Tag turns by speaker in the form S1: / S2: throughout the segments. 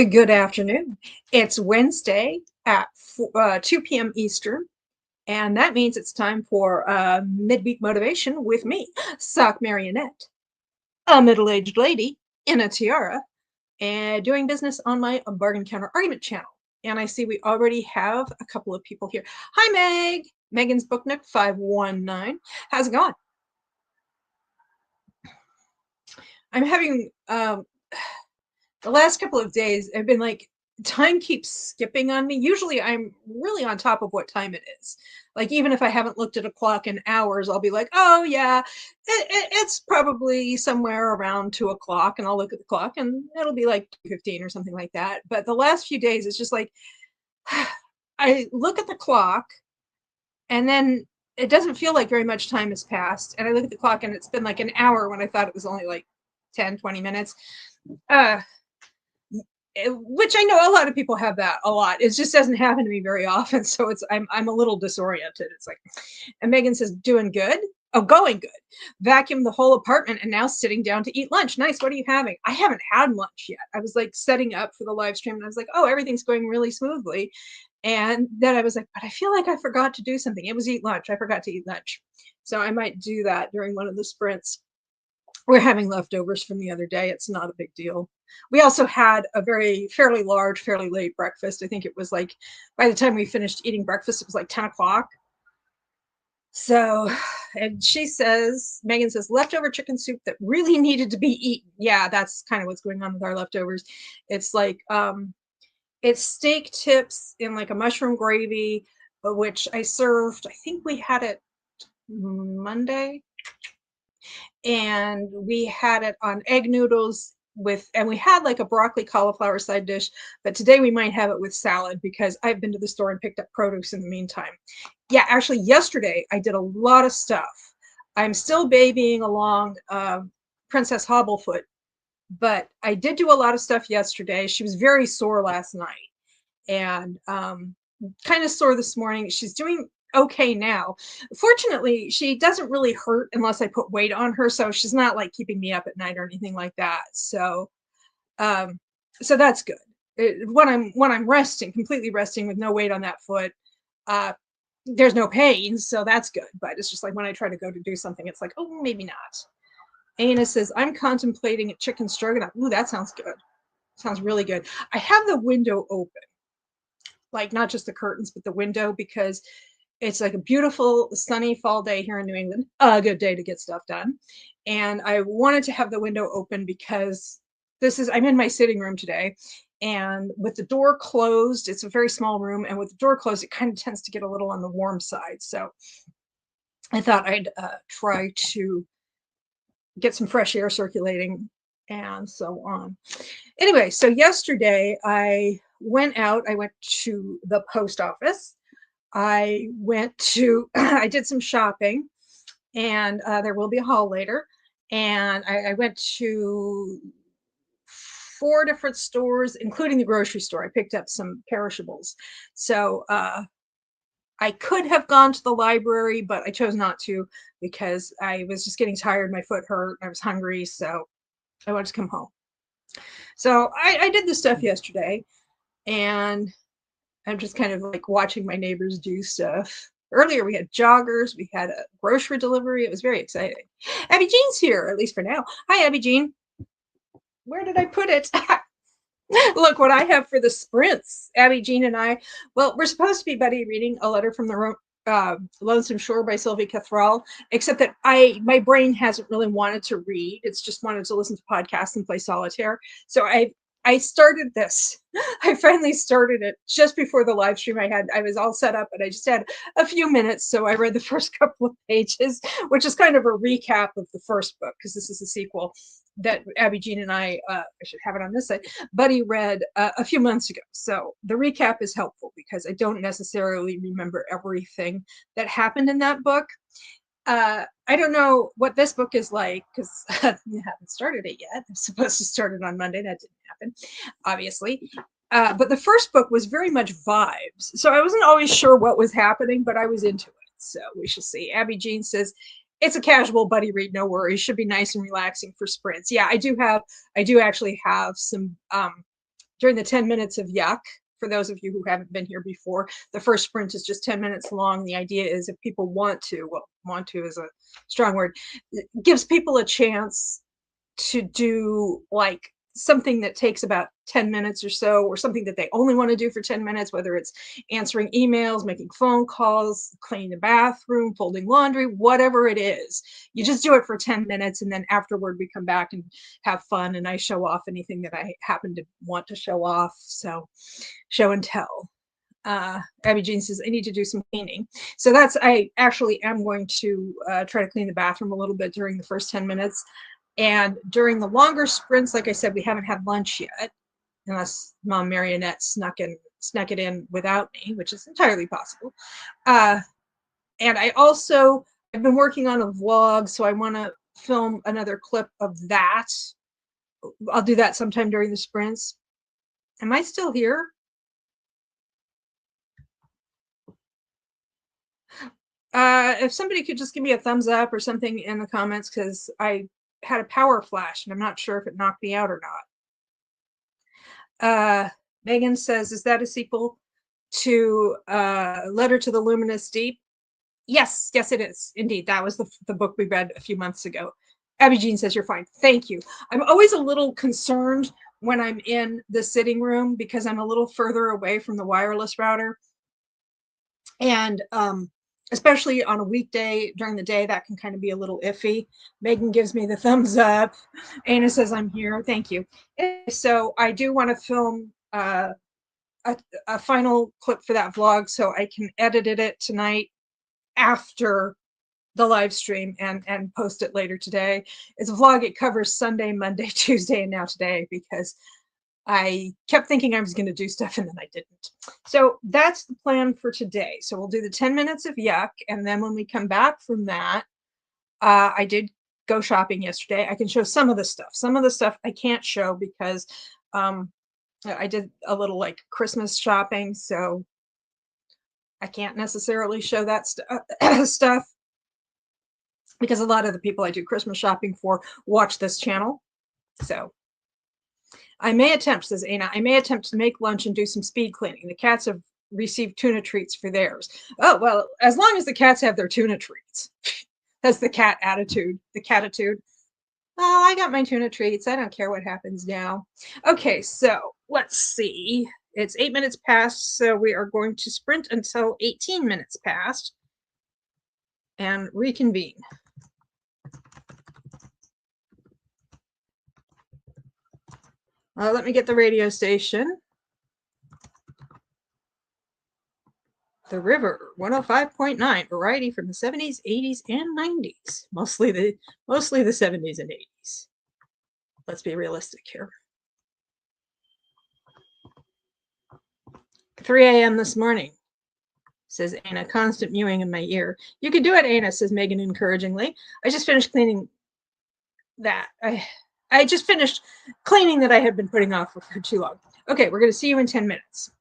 S1: Good afternoon. It's Wednesday at 2 p.m. Eastern, and that means it's time for midweek motivation with me, Sock Marionette, a middle-aged lady in a tiara, and doing business on my bargain counter argument channel. And I see we already have a couple of people here. Hi, Meg. Megan's Book Nook 519. How's it going? I'm having the last couple of days, I've been like, time keeps skipping on me. Usually I'm really on top of what time it is. Like, even if I haven't looked at a clock in hours, I'll be like, oh, yeah, it's probably somewhere around 2 o'clock. And I'll look at the clock and it'll be like 2:15 or something like that. But the last few days, it's just like, I look at the clock and then it doesn't feel like very much time has passed. And I look at the clock and it's been like an hour when I thought it was only like 10, 20 minutes. Uh, which I know a lot of people have that a lot. It just doesn't happen to me very often. So I'm a little disoriented. It's like, and Megan says, doing good. Oh, going good. Vacuumed the whole apartment and now sitting down to eat lunch. Nice. What are you having? I haven't had lunch yet. I was like setting up for the live stream and I was like, oh, everything's going really smoothly. And then I was like, but I feel like I forgot to do something. It was eat lunch. I forgot to eat lunch. So I might do that during one of the sprints. We're having leftovers from the other day. It's not a big deal. We also had a fairly large, fairly late breakfast. I think it was like, by the time we finished eating breakfast, it was like 10 o'clock. So, and Megan says, leftover chicken soup that really needed to be eaten. Yeah, that's kind of what's going on with our leftovers. It's like, it's steak tips in like a mushroom gravy, which I served. I think we had it Monday. And we had it on egg noodles and we had like a broccoli cauliflower side dish, but today we might have it with salad because I've been to the store and picked up produce in the meantime. Yeah, actually yesterday I did a lot of stuff. I'm still babying along Princess Hobblefoot, but I did do a lot of stuff yesterday. She was very sore last night and kind of sore this morning. She's doing okay now. Fortunately, she doesn't really hurt unless I put weight on her, so she's not like keeping me up at night or anything like that. So so that's good. When I'm resting, completely resting with no weight on that foot, there's no pain, so that's good. But it's just like when I try to go to do something, it's like, oh, maybe not. Anna says, I'm contemplating a chicken stroganoff. Ooh, that sounds good. Sounds really good. I have the window open, like not just the curtains, but the window, because it's like a beautiful sunny fall day here in New England, a good day to get stuff done. And I wanted to have the window open because I'm in my sitting room today, and with the door closed, it's a very small room, and with the door closed, it kind of tends to get a little on the warm side. So I thought I'd try to get some fresh air circulating and so on. Anyway, so yesterday I went to the post office. I did some shopping, and there will be a haul later. And I went to 4 different stores, including the grocery store. I picked up some perishables. So I could have gone to the library, but I chose not to because I was just getting tired. My foot hurt. I was hungry. So I wanted to come home. So I did this stuff yesterday, and I'm just kind of like watching my neighbors do stuff. Earlier, we had joggers, we had a grocery delivery. It was very exciting. Abby Jean's here, at least for now. Hi, Abby Jean. Where did I put it? Look what I have for the sprints. Abby Jean and I, well, we're supposed to be buddy reading A Letter from the Lonesome Shore by Sylvie Cathrall, except that my brain hasn't really wanted to read. It's just wanted to listen to podcasts and play solitaire. So I started this. I finally started it just before the live stream. I was all set up, and I just had a few minutes. So I read the first couple of pages, which is kind of a recap of the first book, because this is a sequel that Abby Jean and I should have it on this side, Buddy read a few months ago. So the recap is helpful because I don't necessarily remember everything that happened in that book. I don't know what this book is like because I haven't started it yet. I'm supposed to start it on Monday. That didn't happen, obviously. But the first book was very much vibes. So I wasn't always sure what was happening, but I was into it. So we shall see. Abby Jean says, it's a casual buddy read, no worries. Should be nice and relaxing for sprints. Yeah, I do actually have some during the 10 minutes of yuck, for those of you who haven't been here before, the first sprint is just 10 minutes long. The idea is if people want to, well, want to is a strong word, it gives people a chance to do like something that takes about 10 minutes or so, or something that they only want to do for 10 minutes, whether it's answering emails, making phone calls, cleaning the bathroom, folding laundry, whatever it is. You just do it for 10 minutes, and then afterward we come back and have fun, and I show off anything that I happen to want to show off. So show and tell. Abby Jean says, I need to do some cleaning. So I actually am going to try to clean the bathroom a little bit during the first 10 minutes. And during the longer sprints, like I said, we haven't had lunch yet, unless Mom Marionette snuck it in without me, which is entirely possible. And I've been working on a vlog, so I want to film another clip of that. I'll do that sometime during the sprints. Am I still here? If somebody could just give me a thumbs up or something in the comments, because I had a power flash and I'm not sure if it knocked me out or not. Megan says, is that a sequel to Letter to the Luminous Deep? Yes, it is. Indeed. That was the book we read a few months ago. Abby Jean says, you're fine. Thank you. I'm always a little concerned when I'm in the sitting room because I'm a little further away from the wireless router. And especially on a weekday during the day, that can kind of be a little iffy. Megan gives me the thumbs up. Anna says I'm here. Thank you. So I do want to film a final clip for that vlog so I can edit it tonight after the live stream and post it later today. It's a vlog. It covers Sunday, Monday, Tuesday, and now today, because I kept thinking I was going to do stuff and then I didn't. So that's the plan for today. So we'll do the 10 minutes of yuck. And then when we come back from that, I did go shopping yesterday. I can show some of the stuff. Some of the stuff I can't show because I did a little like Christmas shopping. So I can't necessarily show that stuff because a lot of the people I do Christmas shopping for watch this channel. So I may attempt, says Ana, I may attempt to make lunch and do some speed cleaning. The cats have received tuna treats for theirs. Oh, well, as long as the cats have their tuna treats. That's the cat attitude, the catitude. Oh, I got my tuna treats. I don't care what happens now. Okay, so let's see. It's 8 minutes past, so we are going to sprint until 18 minutes past and reconvene. Let me get the radio station. The River 105.9, variety from the 70s, 80s, and 90s. Mostly the 70s and 80s. Let's be realistic here. 3 a.m. this morning, says Anna, constant mewing in my ear. You can do it, Anna, says Megan encouragingly. I just finished cleaning that. I just finished cleaning that I had been putting off for too long. Okay, we're going to see you in 10 minutes.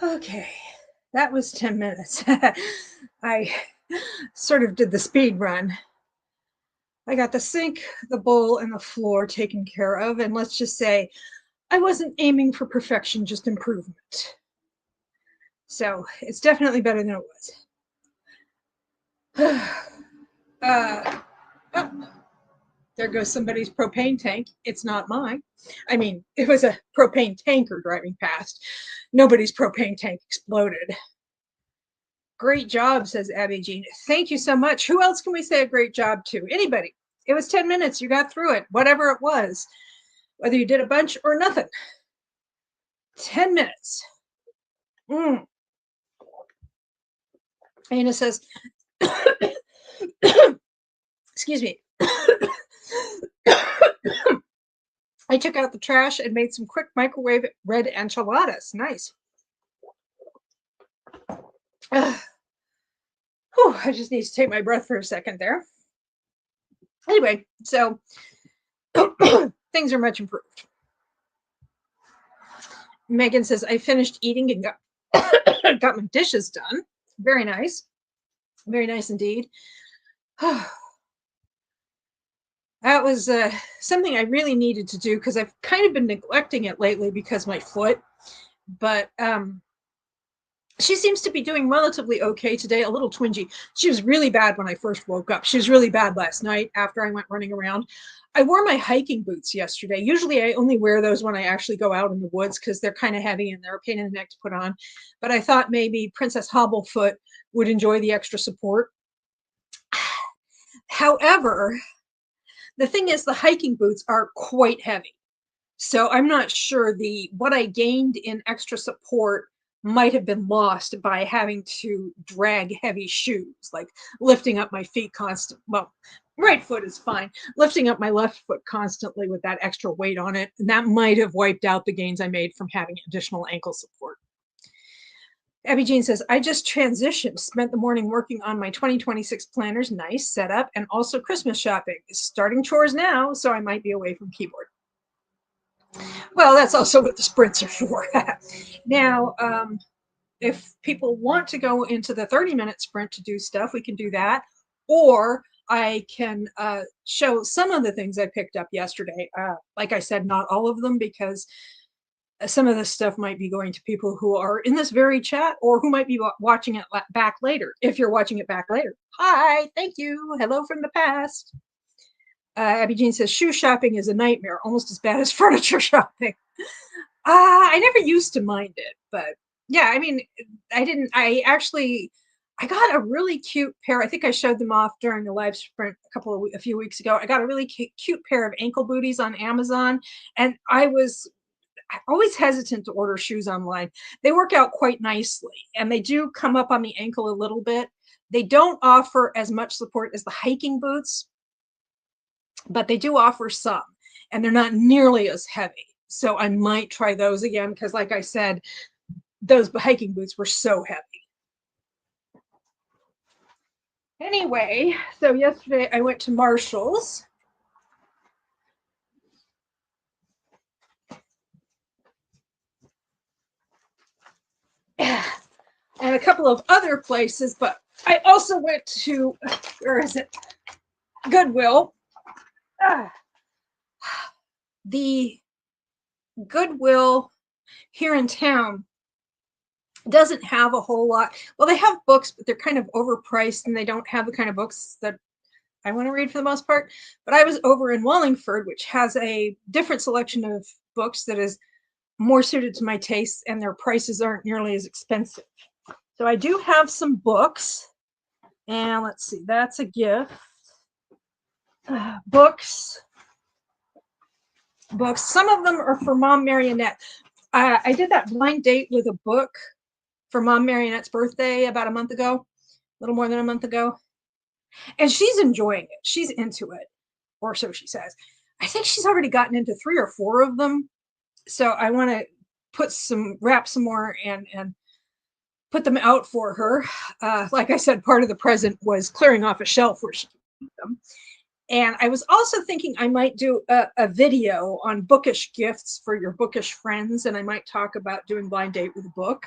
S1: Okay, that was 10 minutes. I sort of did the speed run. I got the sink, the bowl, and the floor taken care of, and let's just say I wasn't aiming for perfection, just improvement. So it's definitely better than it was. Oh, there goes somebody's propane tank. It's not mine. I mean, it was a propane tanker driving past. Nobody's propane tank exploded. Great job, says Abby Jean. Thank you so much. Who else can we say a great job to? Anybody. It was 10 minutes. You got through it, whatever it was, whether you did a bunch or nothing. 10 minutes. Anna says, excuse me. I took out the trash and made some quick microwave red enchiladas. Nice. I just need to take my breath for a second there. Anyway, so things are much improved. Megan says, I finished eating and got my dishes done. Very nice. Very nice indeed. That was something I really needed to do because I've kind of been neglecting it lately because my foot. But she seems to be doing relatively okay today, a little twingy. She was really bad when I first woke up. She was really bad last night after I went running around. I wore my hiking boots yesterday. Usually I only wear those when I actually go out in the woods because they're kind of heavy and they're a pain in the neck to put on. But I thought maybe Princess Hobblefoot would enjoy the extra support. However, the thing is the hiking boots are quite heavy. So I'm not sure what I gained in extra support might have been lost by having to drag heavy shoes, like lifting up my feet constant. Well, right foot is fine. Lifting up my left foot constantly with that extra weight on it, and that might have wiped out the gains I made from having additional ankle support. Abby Jean says, I just transitioned, spent the morning working on my 2026 planners, nice setup, and also Christmas shopping. Starting chores now, so I might be away from keyboard. Well, that's also what the sprints are for. Now, if people want to go into the 30-minute sprint to do stuff, we can do that. Or I can show some of the things I picked up yesterday. Like I said, not all of them, because some of this stuff might be going to people who are in this very chat or who might be watching it back later. If you're watching it back later. Hi, thank you. Hello from the past. Abby Jean says, shoe shopping is a nightmare, almost as bad as furniture shopping. I never used to mind it, but yeah, I mean, I got a really cute pair. I think I showed them off during the live sprint a few weeks ago. I got a really cute pair of ankle booties on Amazon, and I was always hesitant to order shoes online. They work out quite nicely, and they do come up on the ankle a little bit. They don't offer as much support as the hiking boots, but they do offer some, and they're not nearly as heavy. So I might try those again because, like I said, those hiking boots were so heavy. Anyway, so yesterday I went to Marshall's. And a couple of other places, but I also went to, where is it? Goodwill. The Goodwill here in town doesn't have a whole lot. Well, they have books, but they're kind of overpriced and they don't have the kind of books that I want to read for the most part. But I was over in Wallingford, which has a different selection of books that is more suited to my tastes, and their prices aren't nearly as expensive. So I do have some books, and let's see, that's a gift. Books. Some of them are for Mom Marionette. I did that blind date with a book for Mom Marionette's birthday about a month ago, a little more than a month ago. And she's enjoying it. She's into it, or so she says. I think she's already gotten into 3 or 4 of them. So I want to wrap some more and put them out for her. Like I said, part of the present was clearing off a shelf where she could keep them. And I was also thinking I might do a video on bookish gifts for your bookish friends, and I might talk about doing blind date with a book.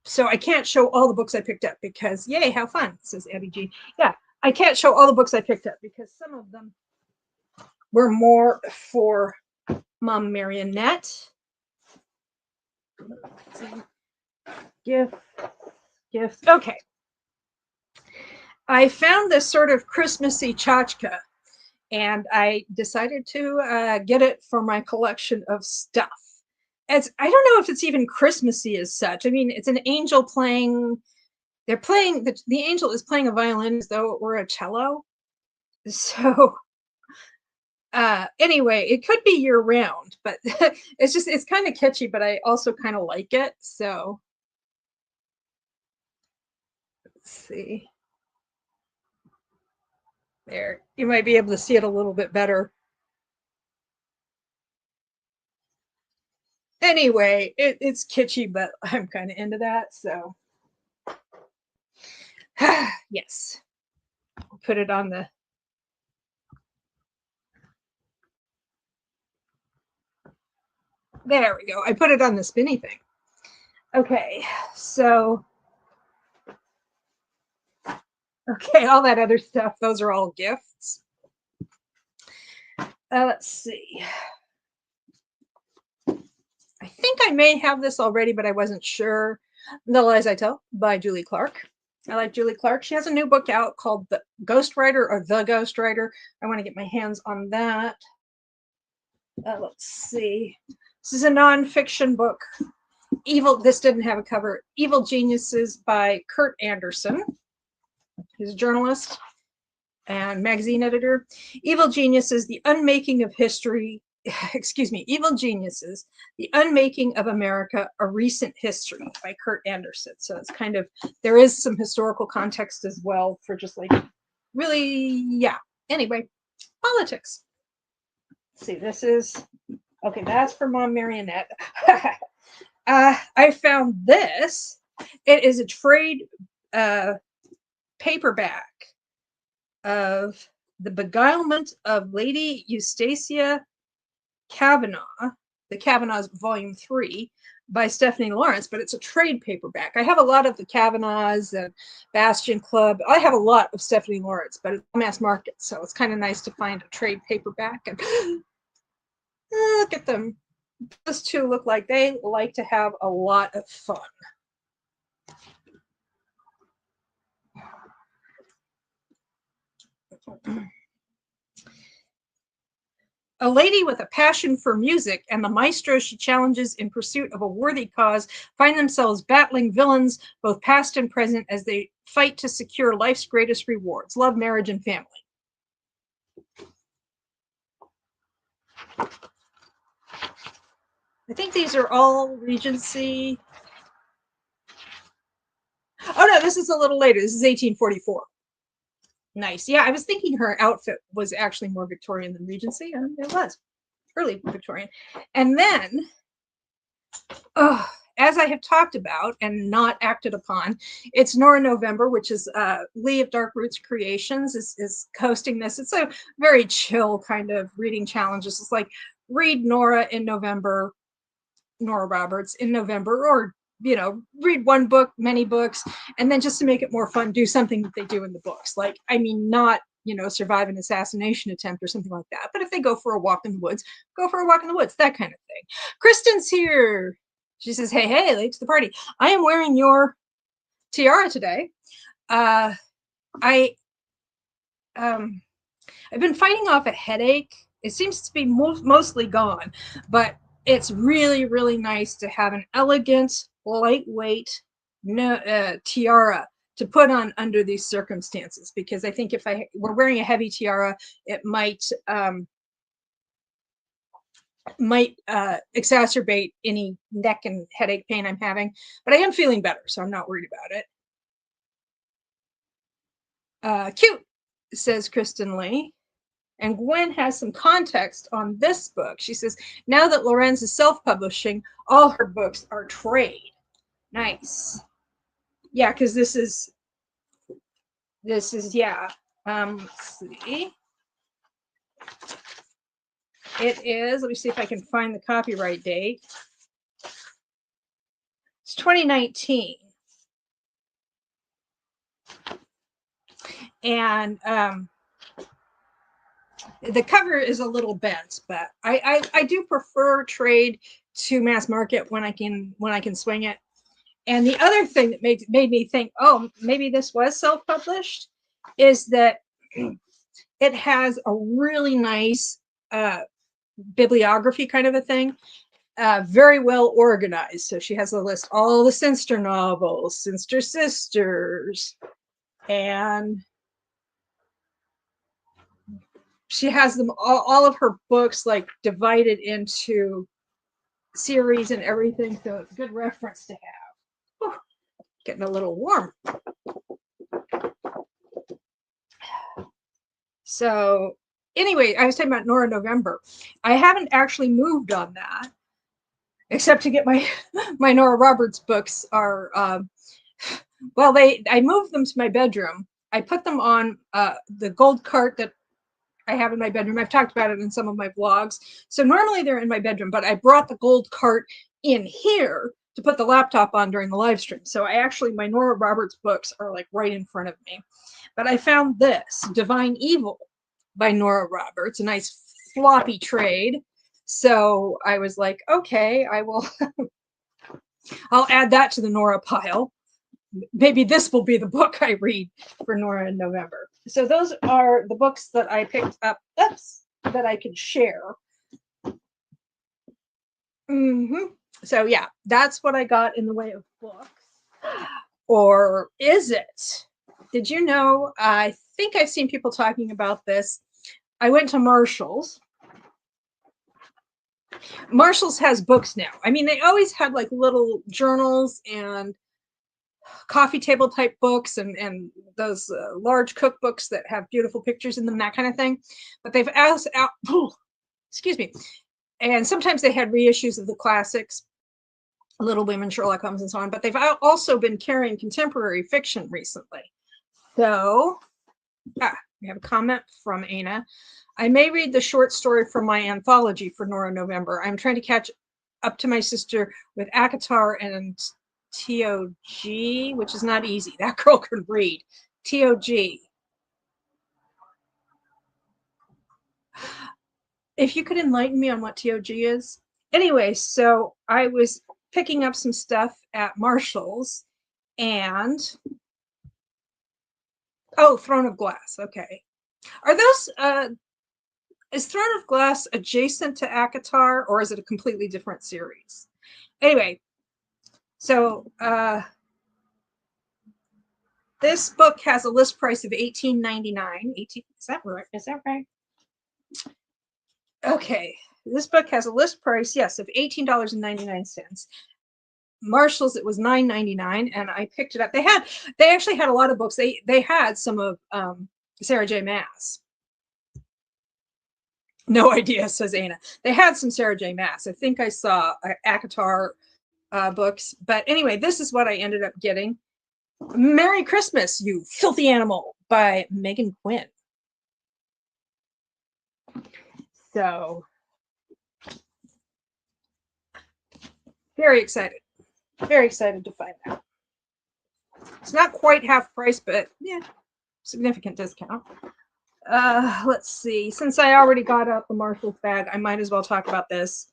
S1: So I can't show all the books I picked up because, yay, how fun, says Abby G. Yeah, I can't show all the books I picked up because some of them were more for Mom Marionette. Let's see. Gifts. Okay. I found this sort of Christmassy tchotchke, and I decided to get it for my collection of stuff. I don't know if it's even Christmassy as such. I mean, it's an angel playing. They're playing the angel is playing a violin as though it were a cello. So anyway, it could be year round, but it's kind of catchy, but I also kind of like it. So let's see. There, you might be able to see it a little bit better. Anyway, it's kitschy, but I'm kind of into that. So yes, put it on the. There we go. I put it on the spinny thing. Okay, so okay, all that other stuff, those are all gifts. Let's see. I think I may have this already, but I wasn't sure. The Lies I Tell by Julie Clark. I like Julie Clark. She has a new book out called The Ghostwriter or The Ghostwriter. I want to get my hands on that. Let's see. This is a nonfiction book. This didn't have a cover. Evil Geniuses by Kurt Anderson. He's a journalist and magazine editor. Evil Geniuses, The Unmaking of History. Excuse me, Evil Geniuses, The Unmaking of America, A Recent History by Kurt Anderson. So it's kind of, there is some historical context as well for just like, really, yeah. Anyway, politics. Let's see, this is, okay, that's for Mom Marionette. I found this. It is a trade paperback of The Beguilement of Lady Eustacia Kavanaugh, the Kavanaughs Volume 3 by Stephanie Lawrence, but it's a trade paperback. I have a lot of the Kavanaughs and Bastion Club. I have a lot of Stephanie Lawrence, but it's mass market, so it's kind of nice to find a trade paperback. And look at them. Those two look like they like to have a lot of fun. A lady with a passion for music and the maestro she challenges in pursuit of a worthy cause find themselves battling villains, both past and present, as they fight to secure life's greatest rewards: love, marriage, and family. I think these are all Regency. Oh no, this is a little later. This is 1844. Nice. Yeah, I was thinking her outfit was actually more Victorian than Regency, and it was early Victorian. And then, as I have talked about and not acted upon, it's Nora November, which is Lee of Dark Roots Creations is hosting this. It's a very chill kind of reading challenge. It's like read Nora in November, Nora Roberts in November, or read one book, many books, and then just to make it more fun, do something that they do in the books. Like, I mean, not, survive an assassination attempt or something like that. But if they go for a walk in the woods, go for a walk in the woods, that kind of thing. Kristen's here. She says, hey, late to the party. I am wearing your tiara today. I've been fighting off a headache. It seems to be mostly gone, but it's really, really nice to have an elegant, lightweight tiara to put on under these circumstances, because I think if I were wearing a heavy tiara, it might exacerbate any neck and headache pain I'm having. But I am feeling better, so I'm not worried about it. Cute, says Kristen Lee. And Gwen has some context on this book. She says, now that Lorenz is self-publishing, all her books are trade. Nice. Yeah, because this is This is, yeah. Let's see. It is, let me see if I can find the copyright date. It's 2019. And the cover is a little bent, but I do prefer trade to mass market when I can swing it. And the other thing that made me think, oh, maybe this was self-published, is that it has a really nice bibliography kind of a thing, very well organized. So she has a list, all the Sinster novels, Sinster Sisters, and she has them all of her books like divided into series and everything. So it's a good reference to have. Whew, getting a little warm. So anyway, I was talking about Nora November. I haven't actually moved on that, except to get my Nora Roberts books are well, I moved them to my bedroom. I put them on the gold cart that I have in my bedroom. I've talked about it in some of my vlogs. So normally they're in my bedroom, but I brought the gold cart in here to put the laptop on during the live stream. So my Nora Roberts books are like right in front of me. But I found this, Divine Evil by Nora Roberts, a nice floppy trade. So I was like, okay, I'll add that to the Nora pile. Maybe this will be the book I read for Nora in November. So those are the books that I picked up, that I can share. So yeah, that's what I got in the way of books. Or is it? Did you know, I think I've seen people talking about this. I went to Marshall's. Marshall's has books now. I mean, they always had like little journals and coffee table type books and those large cookbooks that have beautiful pictures in them, that kind of thing. But they've asked out, excuse me. And sometimes they had reissues of the classics, Little Women, Sherlock Holmes, and so on. But they've also been carrying contemporary fiction recently. So, we have a comment from Ana. I may read the short story from my anthology for Nora November. I'm trying to catch up to my sister with ACOTAR and TOG, which is not easy. That girl can read. TOG. If you could enlighten me on what TOG is. Anyway, so I was picking up some stuff at Marshall's, and oh, Throne of Glass. Okay. Are those is Throne of Glass adjacent to ACOTAR, or is it a completely different series? Anyway, so this book has a list price of $18.99. Is that right? Is that right? Okay, this book has a list price, yes, of $18.99. Marshall's, it was $9.99, and I picked it up. They actually had a lot of books. They had some of Sarah J. Maas. No idea, says Ana. They had some Sarah J. Maas. I think I saw ACOTAR books. But anyway, this is what I ended up getting. Merry Christmas, You Filthy Animal by Megan Quinn. So, very excited to find out. It's not quite half price, but yeah, significant discount. Let's see. Since I already got out the Marshall's bag, I might as well talk about this.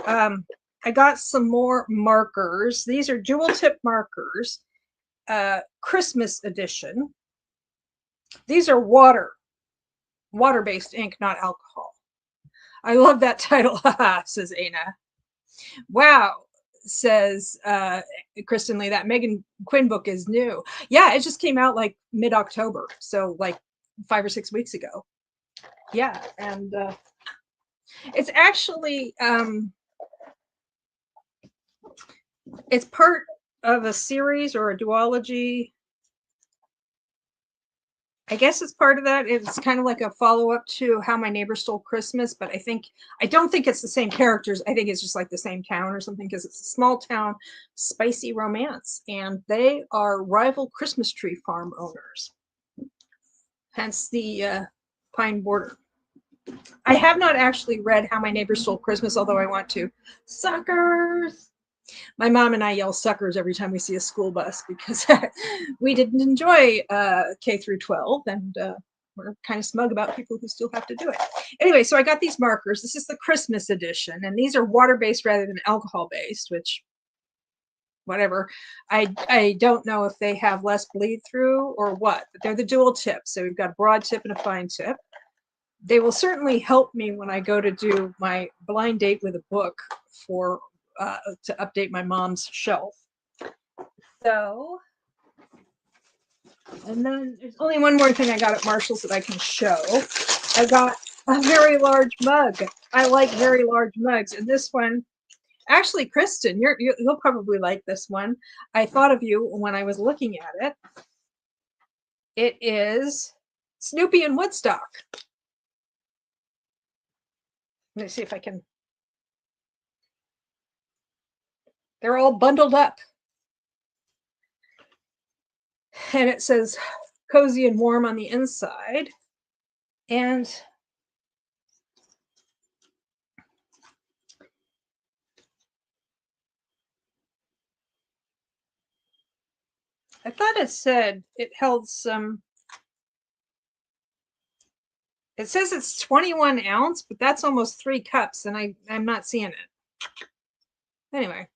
S1: I got some more markers. These are dual tip markers, Christmas edition. These are water-based ink, not alcohol. I love that title, says Ana. Wow, says Kristen Lee, that Megan Quinn book is new. Yeah, it just came out like mid-October, so like 5 or 6 weeks ago. Yeah, and it's actually it's part of a series or a duology. I guess it's part of that. It's kind of like a follow-up to How My Neighbor Stole Christmas, but I don't think it's the same characters. I think it's just like the same town or something, because it's a small town, spicy romance, and they are rival Christmas tree farm owners. hence the pine border. I have not actually read How My Neighbor Stole Christmas, although I want to. Suckers! My mom and I yell suckers every time we see a school bus because we didn't enjoy K through 12, and we're kind of smug about people who still have to do it. Anyway, so I got these markers. This is the Christmas edition, and these are water-based rather than alcohol-based, which whatever. I don't know if they have less bleed through or what, but they're the dual tip. So we've got a broad tip and a fine tip. They will certainly help me when I go to do my blind date with a book for to update my mom's shelf. So, and then there's only one more thing I got at Marshall's that I can show. I got a very large mug. I like very large mugs, and this one, actually, Kristen, you'll probably like this one. I thought of you when I was looking at it. It is Snoopy and Woodstock. Let me see if I can. They're all bundled up. And it says cozy and warm on the inside. And I thought it said it held some. It says it's 21 ounce, but that's almost 3 cups, and I'm not seeing it. Anyway.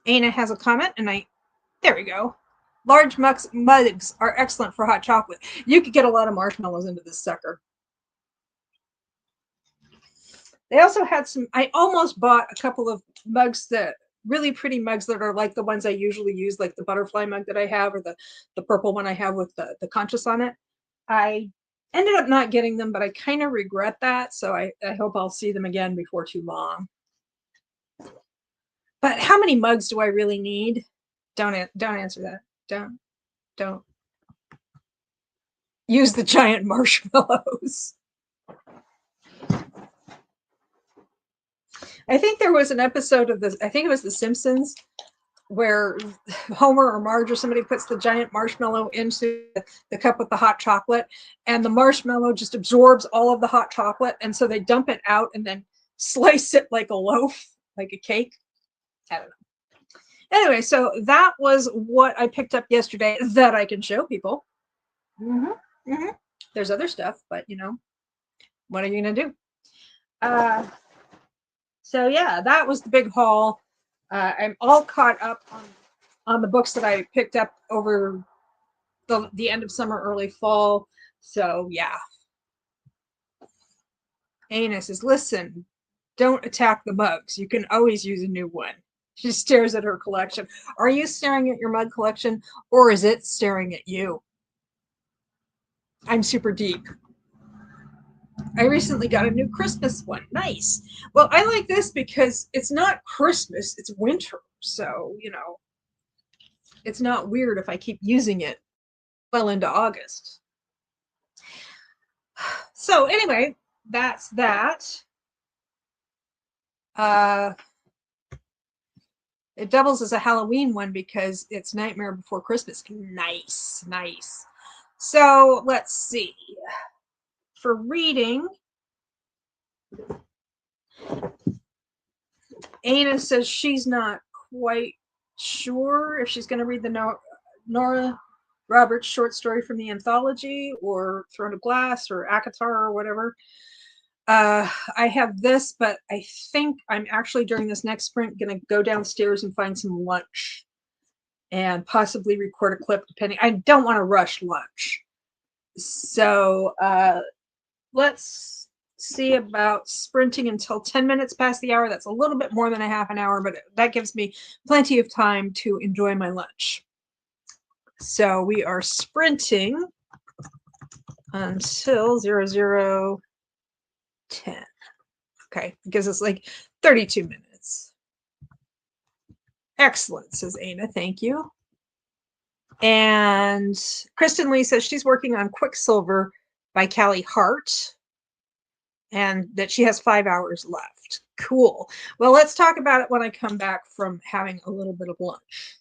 S1: Ana has a comment, and there we go. Large mugs are excellent for hot chocolate. You could get a lot of marshmallows into this sucker. They also had some, I almost bought a couple of mugs really pretty mugs that are like the ones I usually use, like the butterfly mug that I have, or the purple one I have with the conscious on it. I ended up not getting them, but I kind of regret that. So I hope I'll see them again before too long. But how many mugs do I really need? Don't answer that. Don't use the giant marshmallows. I think there was an episode of this, I think it was The Simpsons, where Homer or Marge or somebody puts the giant marshmallow into the cup with the hot chocolate, and the marshmallow just absorbs all of the hot chocolate, and so they dump it out and then slice it like a loaf, like a cake. I don't know. Anyway, so that was what I picked up yesterday that I can show people. There's other stuff, but what are you gonna do? So yeah, that was the big haul. I'm all caught up on the books that I picked up over the end of summer, early fall. So yeah. Ana says, listen, don't attack the mugs. You can always use a new one. She stares at her collection. Are you staring at your mug collection, or is it staring at you? I'm super deep. I recently got a new Christmas one. Nice. Well, I like this because it's not Christmas, it's winter. So, it's not weird if I keep using it well into August. So anyway, that's that. It doubles as a Halloween one because it's Nightmare Before Christmas. Nice. So let's see. For reading, Ana says she's not quite sure if she's going to read the Nora Roberts short story from the anthology, or Throne of Glass, or Akatar, or whatever. I have this, but I think I'm actually during this next sprint going to go downstairs and find some lunch and possibly record a clip, depending. I don't want to rush lunch. So let's see about sprinting until 10 minutes past the hour. That's a little bit more than a half an hour, but that gives me plenty of time to enjoy my lunch. So we are sprinting until 00:10. Okay, it gives us like 32 minutes. Excellent, says Ana. Thank you. And Kristen Lee says she's working on Quicksilver by Callie Hart, and that she has 5 hours left. Cool. Well, let's talk about it when I come back from having a little bit of lunch.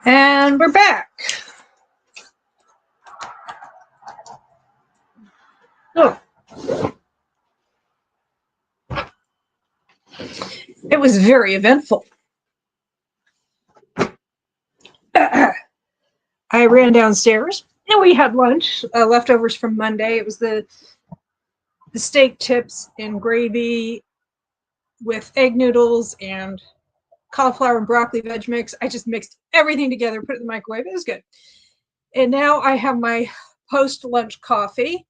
S1: And we're back. Oh. It was very eventful. I ran downstairs and we had lunch, leftovers from Monday. It was the steak tips and gravy with egg noodles and cauliflower and broccoli veg mix. I just mixed everything together, put it in the microwave. It was good. And now I have my post-lunch coffee.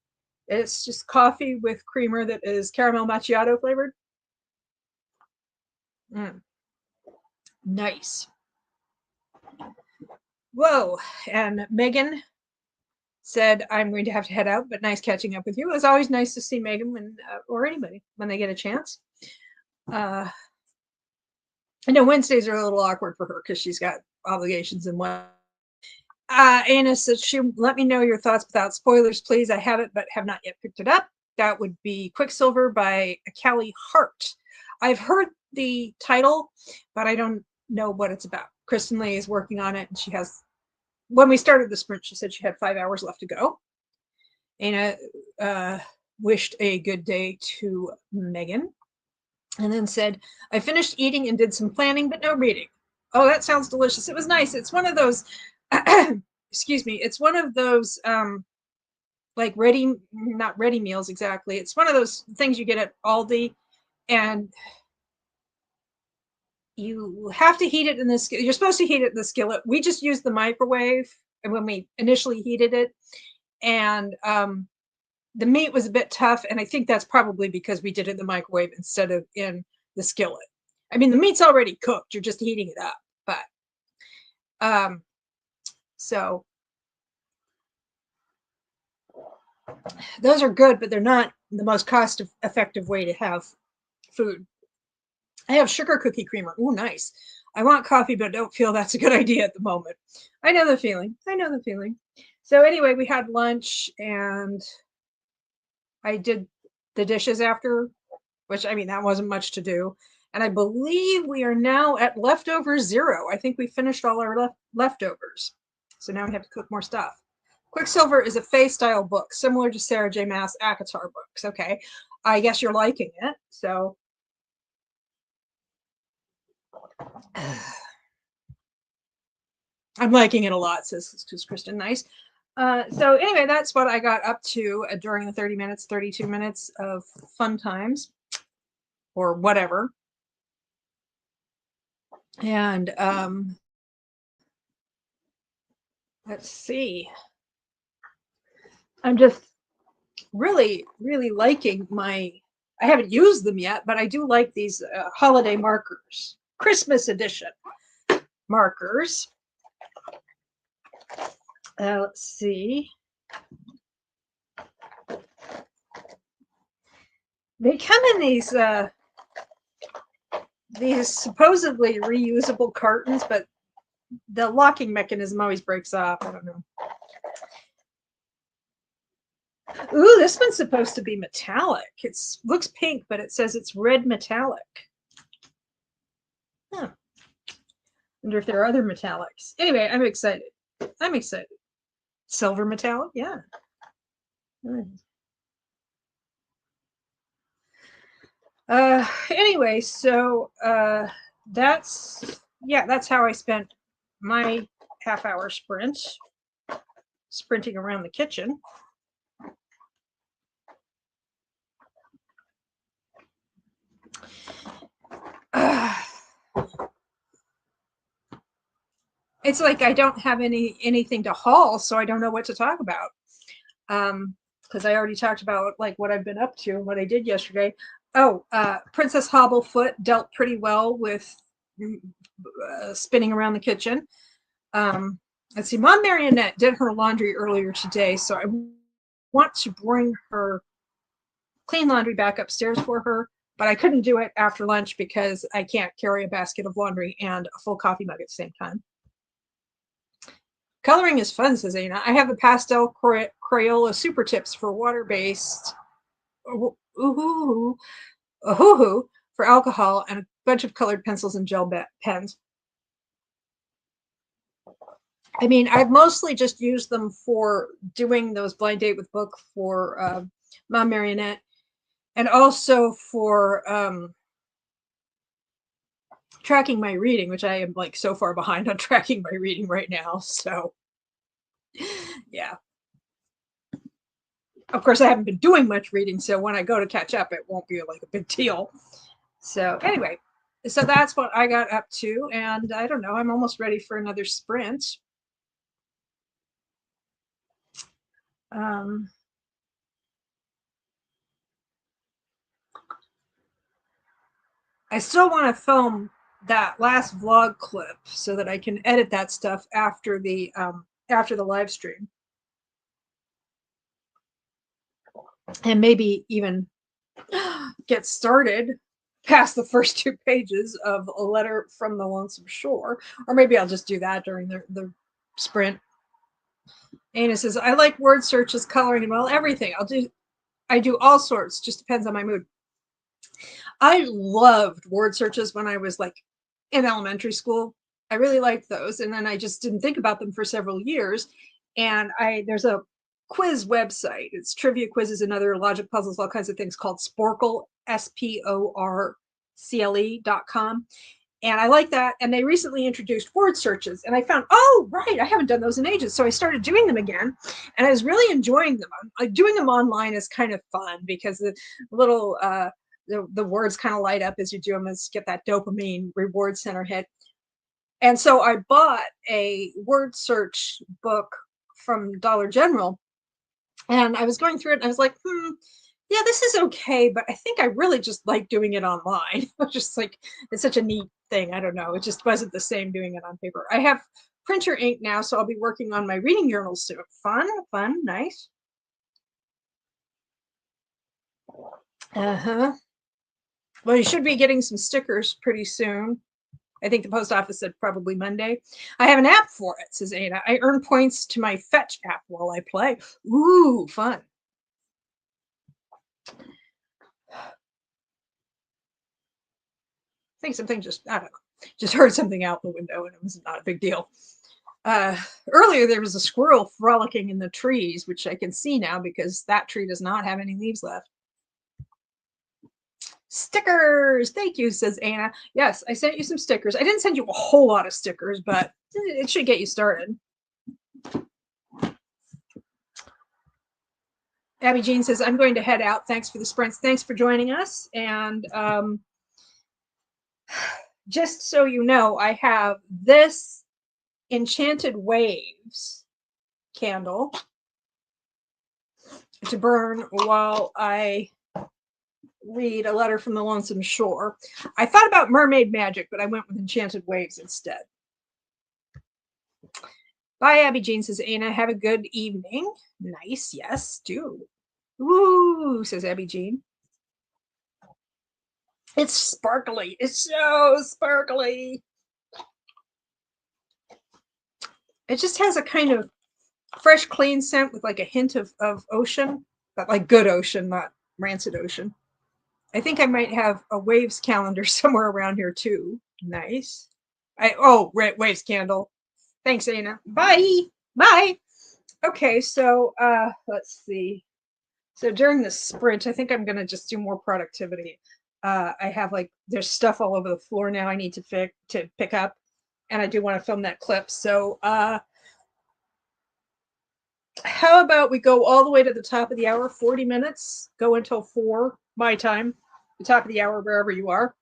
S1: It's just coffee with creamer that is caramel macchiato flavored. Nice. Whoa. And Megan said, I'm going to have to head out, but nice catching up with you. It was always nice to see Megan when, or anybody when they get a chance. I know Wednesdays are a little awkward for her because she's got obligations and what. Anna said, let me know your thoughts without spoilers, please. I have it, but have not yet picked it up. That would be Quicksilver by Callie Hart. I've heard the title, but I don't know what it's about. Kristen Lee is working on it, and she has, when we started the sprint, she said she had 5 hours left to go. Anna wished a good day to Megan, and then said, I finished eating and did some planning, but no reading. Oh, that sounds delicious. It was nice. It's one of those, excuse me, it's one of those like not ready meals exactly. It's one of those things you get at Aldi, and you have to heat it in this. You're supposed to heat it in the skillet. We just used the microwave, and when we initially heated it, and the meat was a bit tough, and I think that's probably because we did it in the microwave instead of in the skillet. I mean, the meat's already cooked. You're just heating it up, but so those are good, but they're not the most cost-effective way to have food. I have sugar cookie creamer. Oh, nice. I want coffee, but don't feel that's a good idea at the moment. I know the feeling. I know the feeling. So anyway, we had lunch, and I did the dishes after, which, I mean, that wasn't much to do. And I believe we are now at leftover 0. I think we finished all our leftovers. So now we have to cook more stuff. Quicksilver is a Faye-style book, similar to Sarah J. Maas' ACOTAR books. Okay, I guess you're liking it. So I'm liking it a lot, says Kristen. Nice. So anyway, that's what I got up to during the 32 minutes of fun times, or whatever. And let's see. I'm just really, really liking I haven't used them yet, but I do like these holiday markers, Christmas edition markers. Let's see. They come in these supposedly reusable cartons, but the locking mechanism always breaks off. I don't know. Ooh, this one's supposed to be metallic. It looks pink, but it says it's red metallic. Huh. Wonder if there are other metallics. Anyway, I'm excited. I'm excited. Silver metallic, yeah. Anyway, so that's how I spent my half-hour sprint, sprinting around the kitchen. It's like I don't have anything to haul, so I don't know what to talk about. Because I already talked about like what I've been up to and what I did yesterday. Oh, Princess Hobblefoot dealt pretty well with spinning around the kitchen. Let's see, Mom Marionette did her laundry earlier today, so I want to bring her clean laundry back upstairs for her, but I couldn't do it after lunch because I can't carry a basket of laundry and a full coffee mug at the same time. Coloring is fun, says Anna. I have the pastel Crayola super tips for water-based for alcohol and a bunch of colored pencils and gel pens. I mean, I've mostly just used them for doing those blind date with book for Mom Marionette, and also for tracking my reading, which I am like so far behind on tracking my reading right now. So yeah. Of course, I haven't been doing much reading, so when I go to catch up, it won't be like a big deal. So anyway, so that's what I got up to, and I don't know, I'm almost ready for another sprint. Um, I still want to film that last vlog clip so that I can edit that stuff after the live stream, and maybe even get started past the first 2 pages of A Letter from the Lonesome Shore, or maybe I'll just do that during the sprint. Ana says, I like word searches, coloring, and well, everything. I do all sorts, just depends on my mood. I loved word searches when I was like in elementary school. I really liked those. And then I just didn't think about them for several years. And there's a quiz website. It's trivia quizzes and other logic puzzles, all kinds of things, called Sporcle, SPORCLE.com. And I like that. And they recently introduced word searches. And I found, oh, right, I haven't done those in ages. So I started doing them again. And I was really enjoying them. Like doing them online is kind of fun because the little the words kind of light up as you do them, as get that dopamine reward center hit. And so I bought a word search book from Dollar General, and I was going through it and I was like, yeah, this is okay, but I think I really just like doing it online. Just like, it's such a neat thing. I don't know. It just wasn't the same doing it on paper. I have printer ink now, so I'll be working on my reading journals soon. Fun, nice. Uh-huh. Well, you should be getting some stickers pretty soon. I think the post office said probably Monday. I have an app for it, says Ana. I earn points to my Fetch app while I play. Ooh, fun. I think something just, I don't know, just heard something out the window and it was not a big deal. Earlier, there was a squirrel frolicking in the trees, which I can see now because that tree does not have any leaves left. Stickers, thank you, says Ana. Yes, I sent you some stickers. I didn't send you a whole lot of stickers, but it should get you started. Abby Jean says, I'm going to head out. Thanks for the sprints. Thanks for joining us. And just so you know, I have this Enchanted Waves candle to burn while I read A Letter from the Lonesome Shore. I thought about Mermaid Magic, but I went with Enchanted Waves instead. Bye, Abby Jean, says Ana. Have a good evening. Nice, yes, do. Woo, says Abby Jean. It's sparkly. It's so sparkly. It just has a kind of fresh, clean scent with like a hint of ocean, but like good ocean, not rancid ocean. I think I might have a Waves calendar somewhere around here too. Nice. Waves candle. Thanks, Ana. Bye. Bye. Okay, so let's see. So during the sprint, I think I'm gonna just do more productivity. I have like there's stuff all over the floor now I need to pick up, and I do want to film that clip. So how about we go all the way to the top of the hour, 40 minutes, go until 4 my time, the top of the hour wherever you are.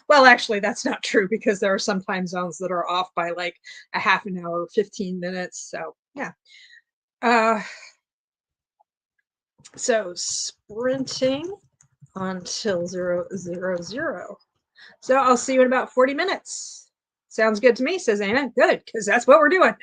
S1: Well, actually, that's not true because there are some time zones that are off by like a half an hour, 15 minutes. So yeah. So sprinting until 000. So I'll see you in about 40 minutes. Sounds good to me, says Ana. Good, because that's what we're doing.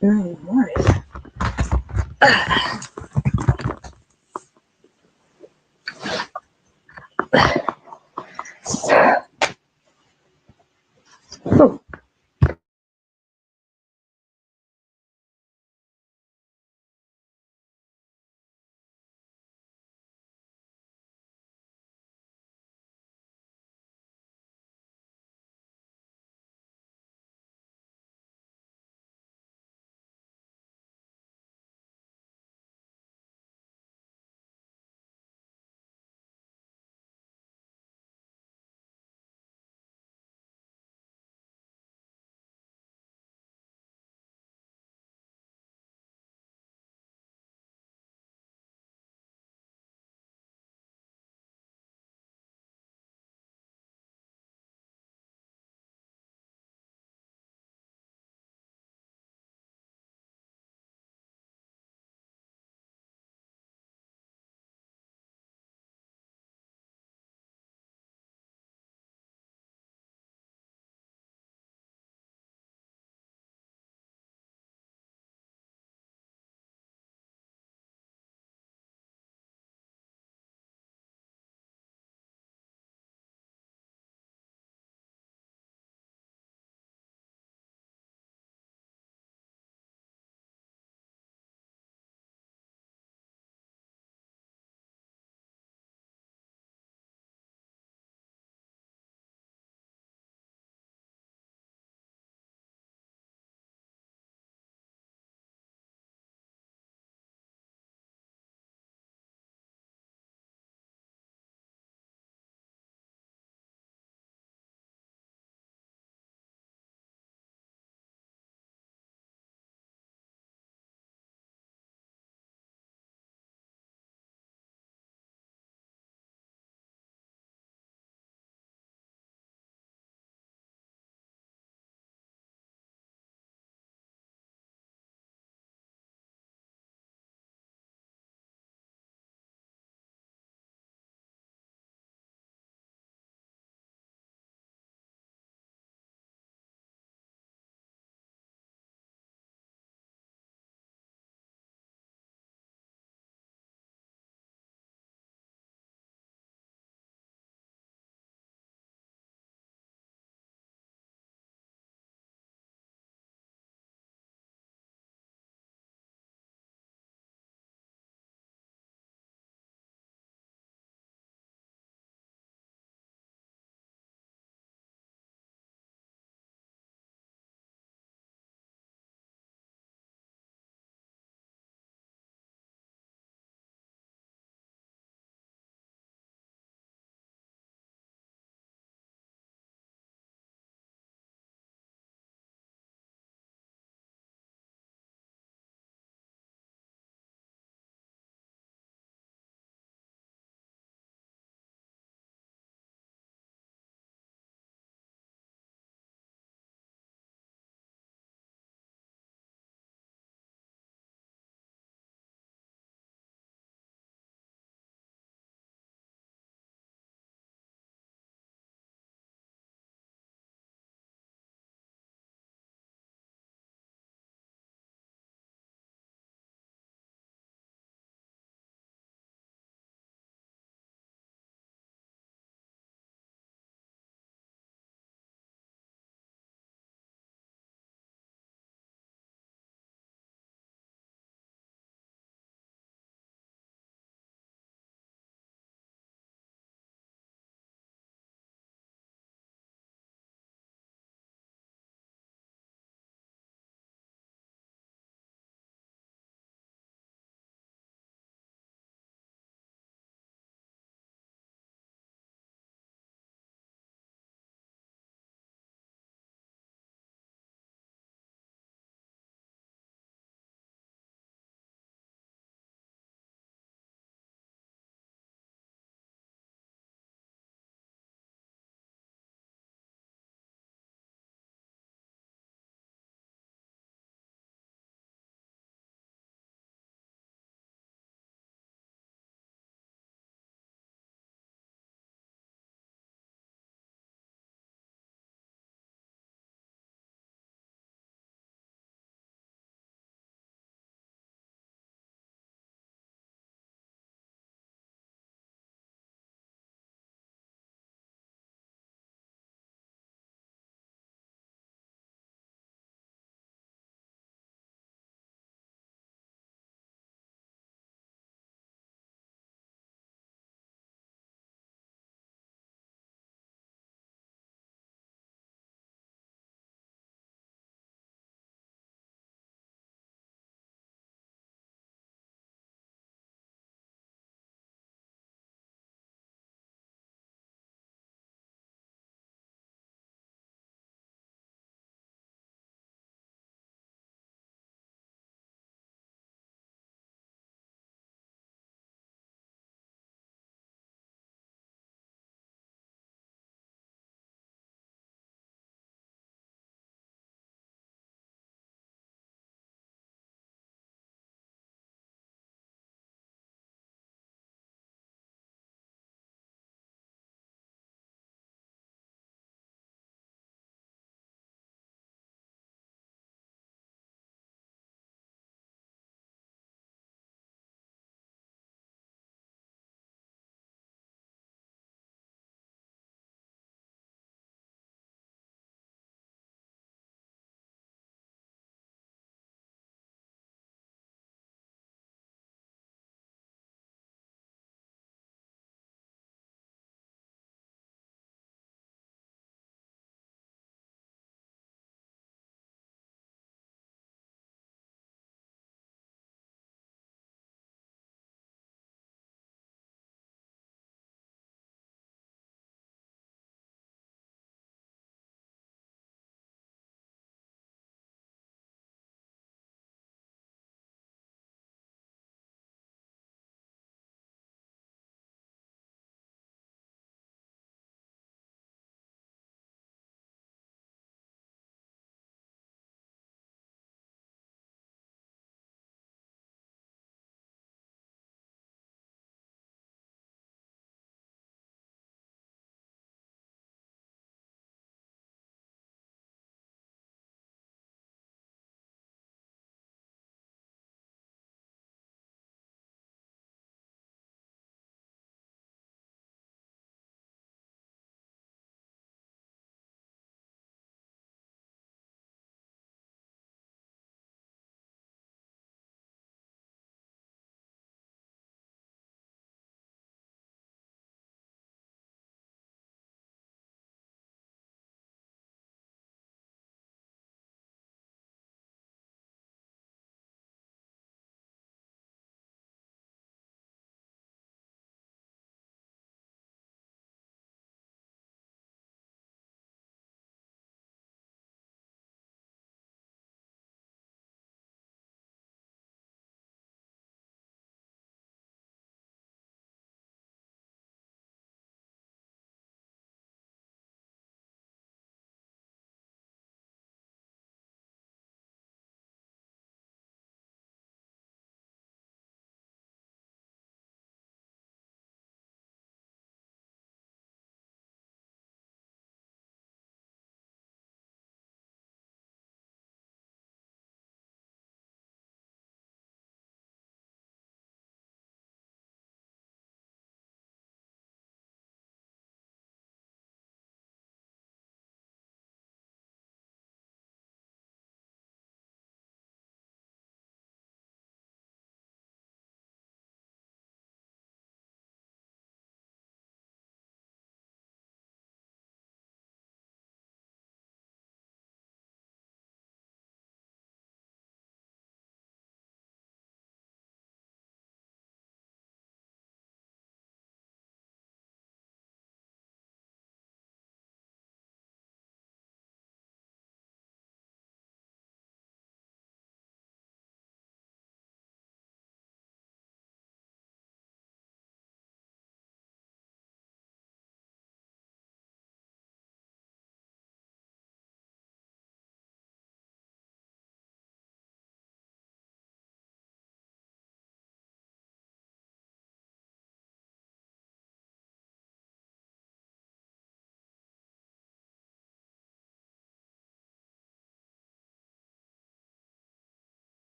S1: Good morning. Oh.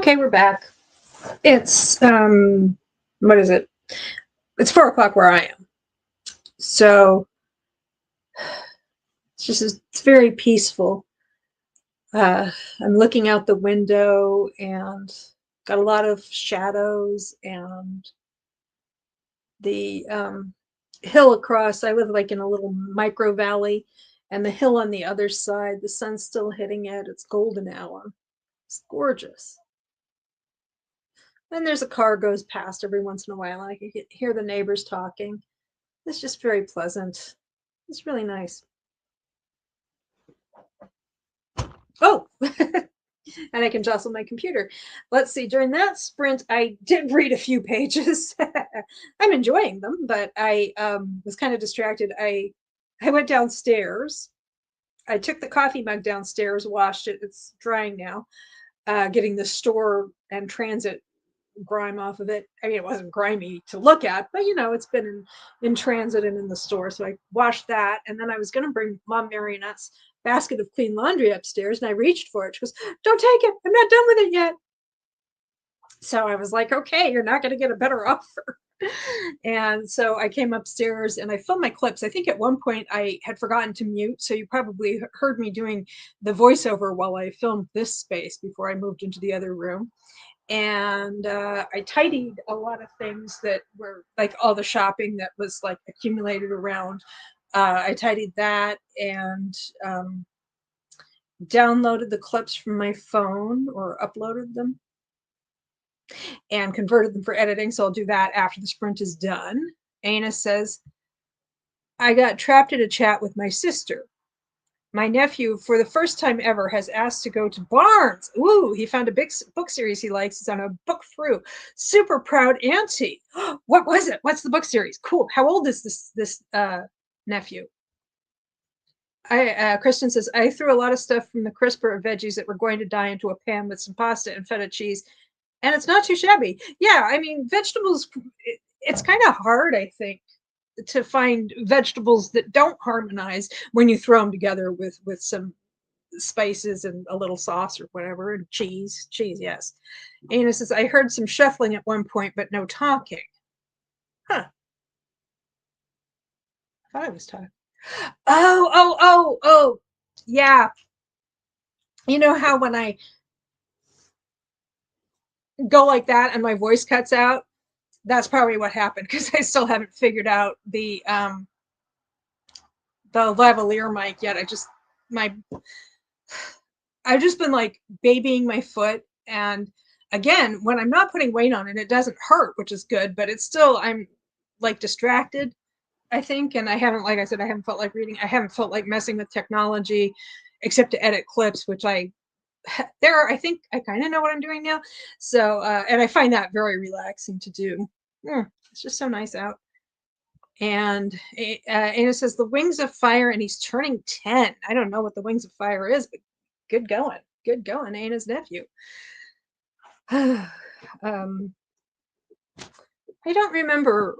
S1: Okay, we're back. It's what is it? It's 4 o'clock where I am. So it's very peaceful. I'm looking out the window and got a lot of shadows, and the hill across. I live like in a little micro valley, and the hill on the other side, the sun's still hitting it. It's golden hour. It's gorgeous. Then there's a car goes past every once in a while, and I can hear the neighbors talking. It's just very pleasant. It's really nice. Oh, and I can jostle my computer. Let's see. During that sprint, I did read a few pages. I'm enjoying them, but I was kind of distracted. I went downstairs. I took the coffee mug downstairs, washed it. It's drying now. Getting the store and transit grime off of it. I mean, it wasn't grimy to look at, but it's been in transit and in the store. So I washed that, and then I was going to bring Mom Marionette's basket of clean laundry upstairs, and I reached for it. She goes, "Don't take it. I'm not done with it yet." So I was like, "Okay, you're not going to get a better offer." And so I came upstairs and I filmed my clips. I think at one point I had forgotten to mute, so you probably heard me doing the voiceover while I filmed this space before I moved into the other room. And I tidied a lot of things that were like all the shopping that was like accumulated around. I tidied that and downloaded the clips from my phone, or uploaded them and converted them for editing. So I'll do that after the sprint is done. Ana says, I got trapped in a chat with my sister. My nephew, for the first time ever, has asked to go to Barnes. Ooh, he found a big book series he likes. He's on a book through. Super proud auntie. What was it? What's the book series? Cool. How old is this nephew? Kristen says, I threw a lot of stuff from the crisper of veggies that were going to die into a pan with some pasta and feta cheese, and it's not too shabby. Yeah, I mean, vegetables, it's kind of hard, I think, to find vegetables that don't harmonize when you throw them together with some spices and a little sauce or whatever, and cheese, yes. Ana says, I heard some shuffling at one point, but no talking. Huh. I thought I was talking. Oh. Yeah. You know how when I go like that and my voice cuts out? That's probably what happened, because I still haven't figured out the lavalier mic yet. I've just been like babying my foot, and again, when I'm not putting weight on it, it doesn't hurt, which is good, but it's still, I'm like distracted, I think, and I haven't, like I said, I haven't felt like reading. I haven't felt like messing with technology except to edit clips, which I think I kind of know what I'm doing now. So, and I find that very relaxing to do. It's just so nice out. And Ana says, the Wings of Fire, and he's turning 10. I don't know what the Wings of Fire is, but good going, Ana's nephew. I don't remember.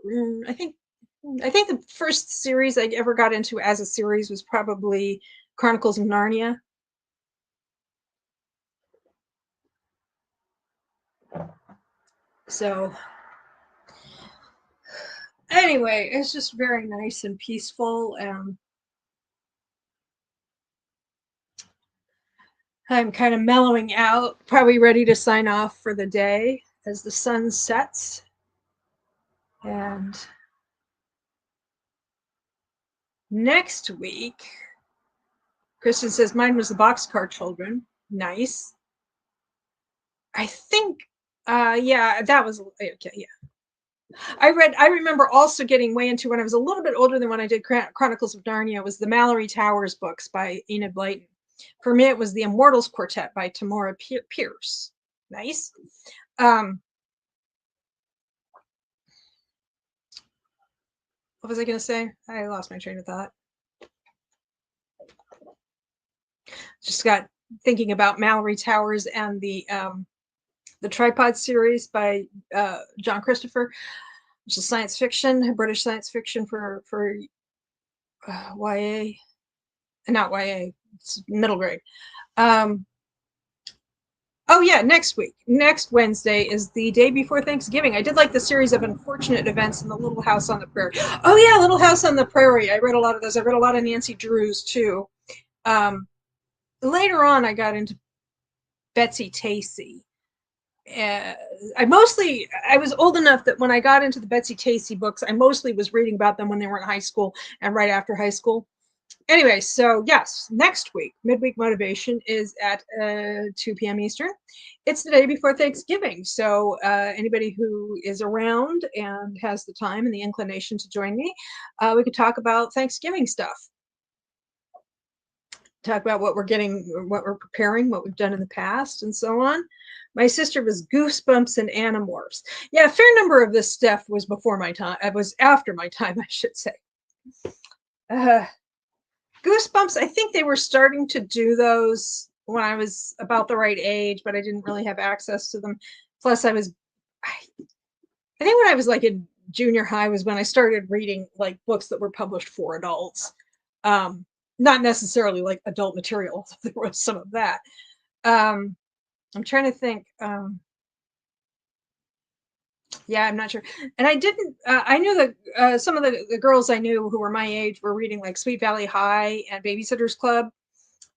S1: I think the first series I ever got into as a series was probably Chronicles of Narnia. So anyway, it's just very nice and peaceful, and I'm kind of mellowing out, probably ready to sign off for the day as the sun sets. And next week, Kristen says, mine was the Boxcar Children. Nice. I think, yeah, that was, okay, yeah. I remember also getting way into, when I was a little bit older than when I did Chronicles of Narnia, was the Mallory Towers books by Enid Blyton. For me, it was the Immortals Quartet by Tamora Pierce. Nice. What was I going to say? I lost my train of thought. Just got thinking about Mallory Towers and the Tripod series by John Christopher, which is science fiction, British science fiction for YA, not YA, it's middle grade. Oh yeah, next week. Next Wednesday is the day before Thanksgiving. I did like the series of unfortunate events in the Little House on the Prairie. Oh yeah, Little House on the Prairie. I read a lot of those. I read a lot of Nancy Drews too. Um, Later on, I got into Betsy Tacy. Uh, I was old enough that when I got into the Betsy Tacy books, I mostly was reading about them when they were in high school and right after high school. Anyway, so yes, next week, Midweek Motivation is at 2 p.m. Eastern. It's the day before Thanksgiving. So anybody who is around and has the time and the inclination to join me, we could talk about Thanksgiving stuff. Talk about what we're getting, what we're preparing, what we've done in the past, and so on. My sister was Goosebumps and Animorphs. Yeah, a fair number of this stuff was before my time. It was after my time, I should say. Uh, Goosebumps, I think they were starting to do those when I was about the right age, but I didn't really have access to them. Plus, I think when I was like in junior high was when I started reading like books that were published for adults. Um, Not necessarily like adult material. There was some of that. Um, I'm trying to think. Yeah, I'm not sure. And I didn't, I knew that some of the girls I knew who were my age were reading like Sweet Valley High and Babysitter's Club,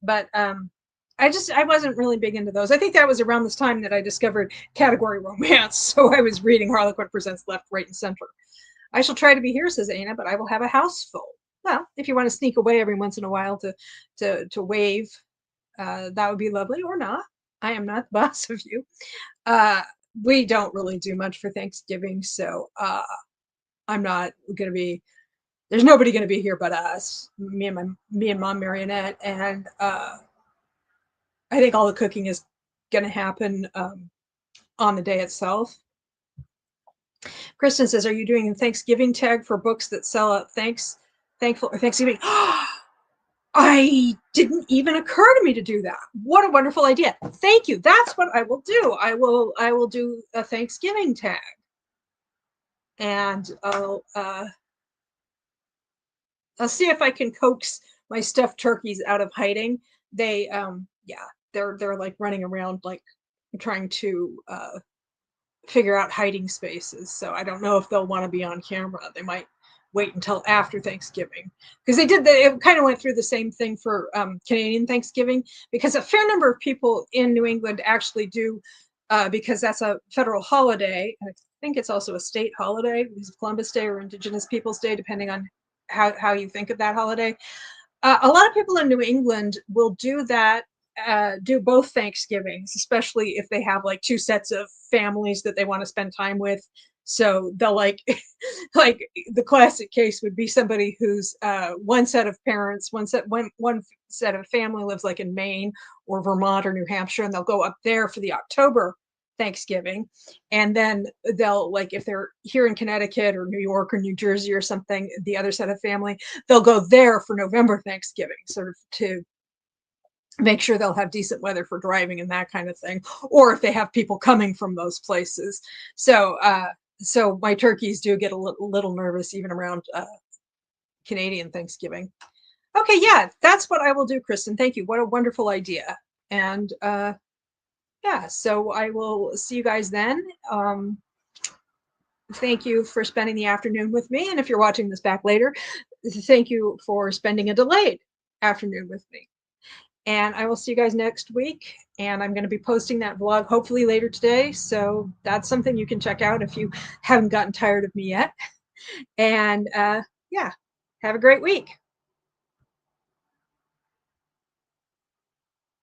S1: but I wasn't really big into those. I think that was around this time that I discovered category romance. So I was reading Harlequin Presents Left, Right, and Center. I shall try to be here, says Anna, but I will have a house full. Well, if you want to sneak away every once in a while to wave, that would be lovely, or not. I am not the boss of you. Uh, we don't really do much for Thanksgiving, so I'm not going to be. There's nobody going to be here but us, me and Mom Marionette, and I think all the cooking is going to happen on the day itself. Kristen says, "Are you doing a Thanksgiving tag for books that sell at thankful or Thanksgiving?" I didn't even occur to me to do that. What a wonderful idea. Thank you. That's what I will do. I will do a Thanksgiving tag. And I'll see if I can coax my stuffed turkeys out of hiding. They yeah, they're like running around like trying to figure out hiding spaces. So I don't know if they'll want to be on camera. They might wait until after Thanksgiving because it kind of went through the same thing for Canadian Thanksgiving, because a fair number of people in New England actually do, because that's a federal holiday. And I think it's also a state holiday because of Columbus Day or Indigenous Peoples Day, depending on how you think of that holiday. A lot of people in New England will do that, do both Thanksgivings, especially if they have like two sets of families that they want to spend time with. So they'll like, like the classic case would be somebody who's one set of parents, one set of family lives like in Maine or Vermont or New Hampshire, and they'll go up there for the October Thanksgiving. And then they'll, like, if they're here in Connecticut or New York or New Jersey or something, the other set of family, they'll go there for November Thanksgiving, sort of to make sure they'll have decent weather for driving and that kind of thing. Or if they have people coming from those places. So my turkeys do get a little nervous even around Canadian Thanksgiving. Okay, yeah, that's what I will do, Kristen. Thank you. What a wonderful idea. And yeah, so I will see you guys then. Thank you for spending the afternoon with me. And if you're watching this back later, thank you for spending a delayed afternoon with me. And I will see you guys next week. And I'm going to be posting that vlog hopefully later today. So that's something you can check out if you haven't gotten tired of me yet. And yeah, have a great week.